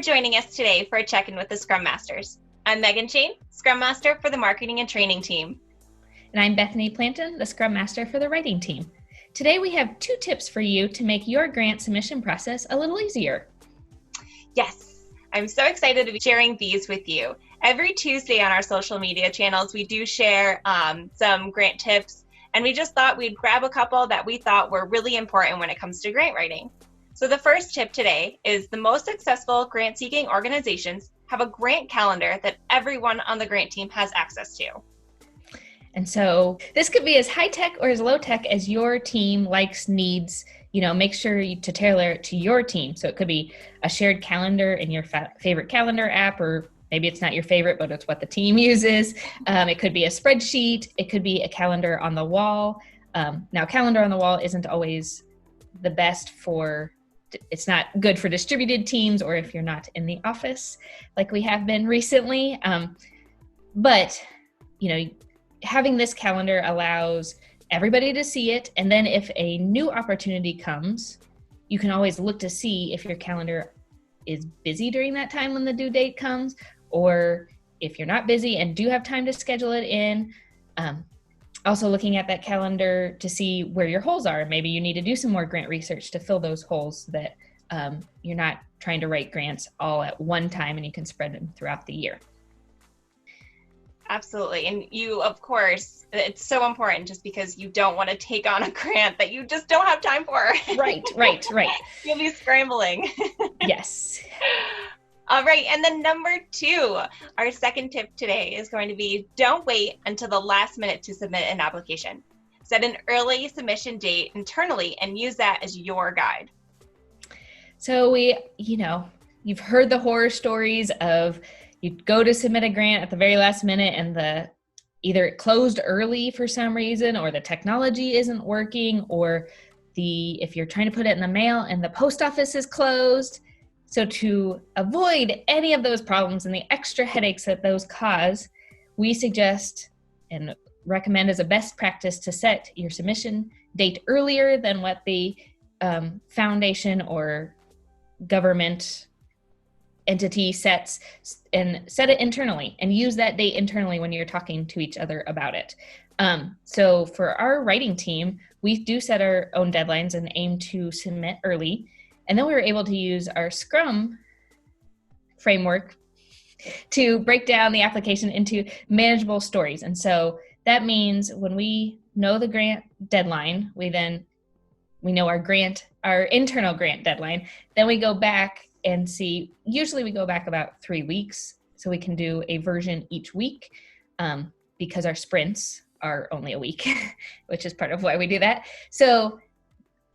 for joining us today for a check-in with the Scrum Masters. I'm Megan Shane, Scrum Master for the Marketing and Training team. And I'm Bethany Planton, the Scrum Master for the Writing team. Today we have 2 tips for you to make your grant submission process a little easier. Yes, I'm so excited to be sharing these with you. Every Tuesday on our social media channels, we do share some grant tips, and we just thought we'd grab a couple that we thought were really important when it comes to grant writing. So the first tip today is the most successful grant-seeking organizations have a grant calendar that everyone on the grant team has access to. And so this could be as high-tech or as low-tech as your team likes, needs. Make sure to tailor it to your team. So it could be a shared calendar in your favorite calendar app, or maybe it's not your favorite, but it's what the team uses. It could be a spreadsheet. It could be a calendar on the wall. Now, calendar on the wall isn't always the best it's not good for distributed teams or if you're not in the office like we have been recently. But having this calendar allows everybody to see it. And then if a new opportunity comes, you can always look to see if your calendar is busy during that time when the due date comes, or if you're not busy and do have time to schedule it in. Also looking at that calendar to see where your holes are. Maybe you need to do some more grant research to fill those holes so that you're not trying to write grants all at one time and you can spread them throughout the year. Absolutely. And you, of course, it's so important just because you don't want to take on a grant that you just don't have time for. Right. You'll be scrambling. Yes. All right. And then number 2, our second tip today is going to be don't wait until the last minute to submit an application. Set an early submission date internally and use that as your guide. So you've heard the horror stories of you go to submit a grant at the very last minute and either it closed early for some reason, or the technology isn't working, or if you're trying to put it in the mail and the post office is closed. So to avoid any of those problems and the extra headaches that those cause, we suggest and recommend as a best practice to set your submission date earlier than what the foundation or government entity sets, and set it internally and use that date internally when you're talking to each other about it. So for our writing team, we do set our own deadlines and aim to submit early. And then we were able to use our Scrum framework to break down the application into manageable stories. And so that means when we know the grant deadline, we know our internal grant deadline, then we go back and see, usually we go back about 3 weeks. So we can do a version each week because our sprints are only a week, which is part of why we do that. So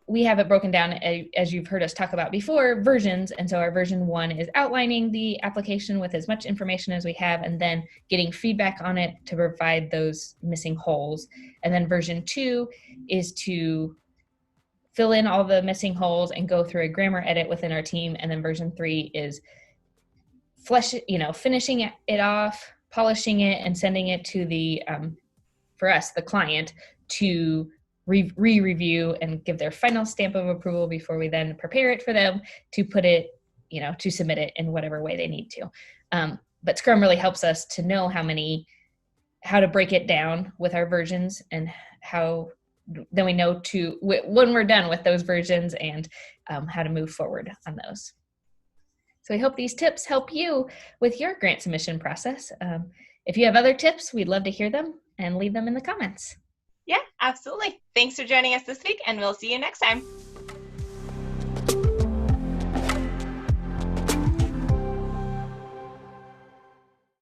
we have it broken down, as you've heard us talk about before, versions. And so our version 1 is outlining the application with as much information as we have, and then getting feedback on it to provide those missing holes. And then version 2 is to fill in all the missing holes and go through a grammar edit within our team. And then version 3 is finishing it off, polishing it, and sending it to for us, the client, to re-review and give their final stamp of approval before we then prepare it for them to put it, to submit it in whatever way they need to. But Scrum really helps us to know how to break it down with our versions, and then we know when we're done with those versions and how to move forward on those. So I hope these tips help you with your grant submission process. If you have other tips, we'd love to hear them and leave them in the comments. Yeah, absolutely. Thanks for joining us this week, and we'll see you next time.